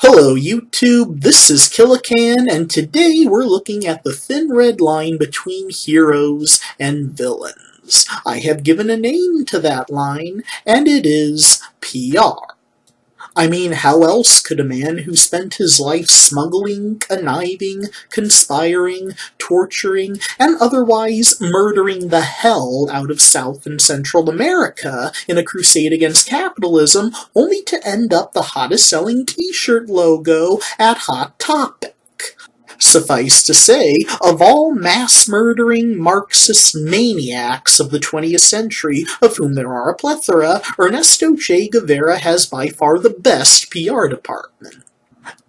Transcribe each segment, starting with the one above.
Hello YouTube, this is Killican, and today we're looking at the thin red line between heroes and villains. I have given a name to that line, and it is PR. I mean, how else could a man who spent his life smuggling, conniving, conspiring, torturing, and otherwise murdering the hell out of South and Central America in a crusade against capitalism, only to end up the hottest selling t-shirt logo at Hot Topic? Suffice to say, of all mass-murdering Marxist maniacs of the 20th century, of whom there are a plethora, Ernesto Che Guevara has by far the best PR department.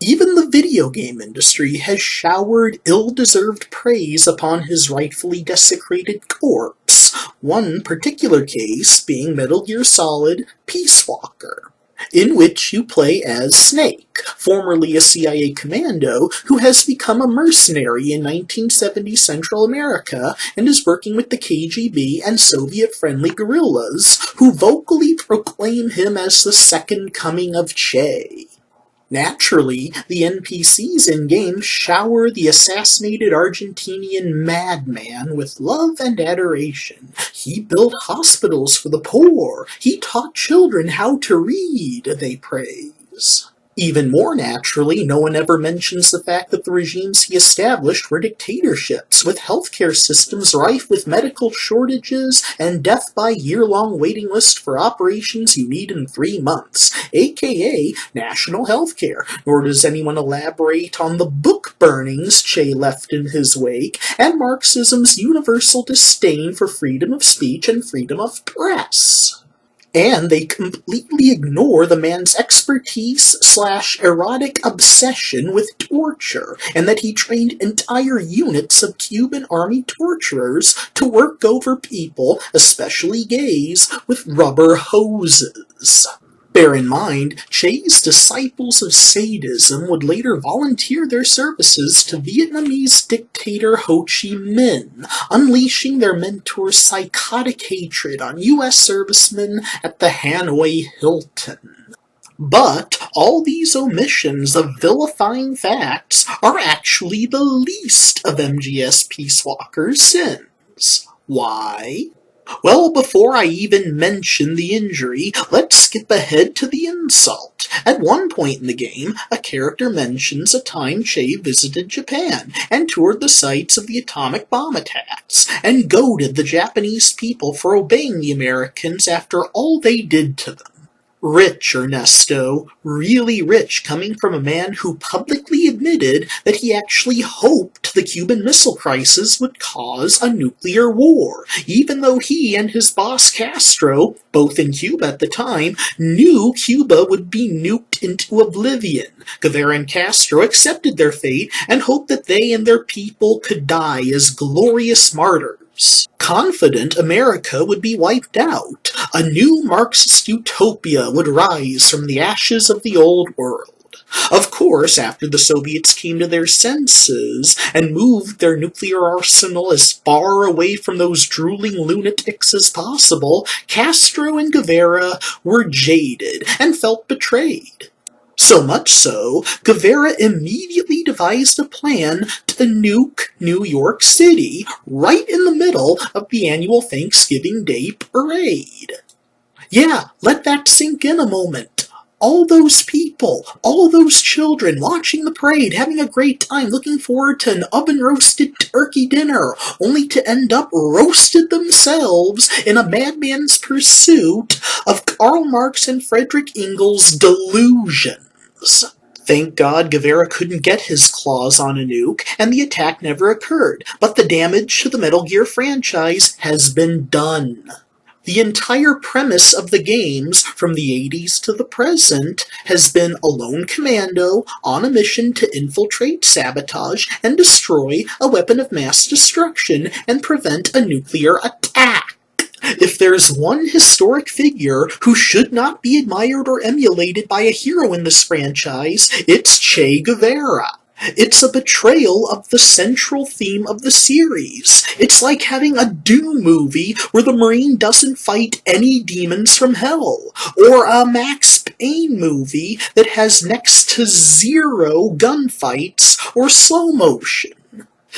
Even the video game industry has showered ill-deserved praise upon his rightfully desecrated corpse, one particular case being Metal Gear Solid Peace Walker, in which you play as Snake, formerly a CIA commando who has become a mercenary in 1970 Central America and is working with the KGB and Soviet-friendly guerrillas, who vocally proclaim him as the second coming of Che. Naturally, the NPCs in-game shower the assassinated Argentinian madman with love and adoration. He built hospitals for the poor. He taught children how to read, they praise. Even more naturally, no one ever mentions the fact that the regimes he established were dictatorships, with healthcare systems rife with medical shortages and death by year-long waiting list for operations you need in 3 months, aka national healthcare, nor does anyone elaborate on the book burnings Che left in his wake, and Marxism's universal disdain for freedom of speech and freedom of press. And they completely ignore the man's expertise/erotic obsession with torture, and that he trained entire units of Cuban army torturers to work over people, especially gays, with rubber hoses. Bear in mind, Che's disciples of sadism would later volunteer their services to Vietnamese dictator Ho Chi Minh, unleashing their mentor's psychotic hatred on U.S. servicemen at the Hanoi Hilton. But all these omissions of vilifying facts are actually the least of MGS Peace Walker's sins. Why? Well, before I even mention the injury, let's skip ahead to the insult. At one point in the game, a character mentions a time Che visited Japan and toured the sites of the atomic bomb attacks, and goaded the Japanese people for obeying the Americans after all they did to them. Rich, Ernesto, really rich, coming from a man who publicly admitted that he actually hoped the Cuban Missile Crisis would cause a nuclear war, even though he and his boss Castro, both in Cuba at the time, knew Cuba would be nuked into oblivion. Guevara and Castro accepted their fate and hoped that they and their people could die as glorious martyrs. Confident America would be wiped out. A new Marxist utopia would rise from the ashes of the old world. Of course, after the Soviets came to their senses and moved their nuclear arsenal as far away from those drooling lunatics as possible, Castro and Guevara were jaded and felt betrayed. So much so, Guevara immediately devised a plan to nuke New York City, right in the middle of the annual Thanksgiving Day parade. Yeah, let that sink in a moment. All those people, all those children watching the parade, having a great time, looking forward to an oven-roasted turkey dinner, only to end up roasted themselves in a madman's pursuit of Karl Marx and Friedrich Engels' delusions. Thank God Guevara couldn't get his claws on a nuke, and the attack never occurred, but the damage to the Metal Gear franchise has been done. The entire premise of the games, from the 80s to the present, has been a lone commando on a mission to infiltrate, sabotage, and destroy a weapon of mass destruction and prevent a nuclear attack. If there's one historic figure who should not be admired or emulated by a hero in this franchise, it's Che Guevara. It's a betrayal of the central theme of the series. It's like having a Doom movie where the Marine doesn't fight any demons from hell, or a Max Payne movie that has next to zero gunfights or slow motion.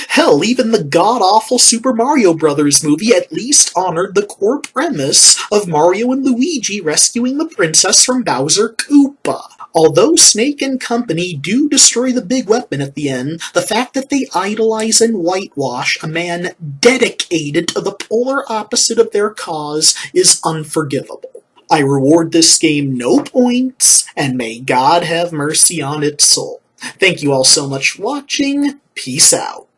Hell, even the god-awful Super Mario Bros. Movie at least honored the core premise of Mario and Luigi rescuing the princess from Bowser Koopa. Although Snake and company do destroy the big weapon at the end, the fact that they idolize and whitewash a man dedicated to the polar opposite of their cause is unforgivable. I reward this game no points, and may God have mercy on its soul. Thank you all so much for watching. Peace out.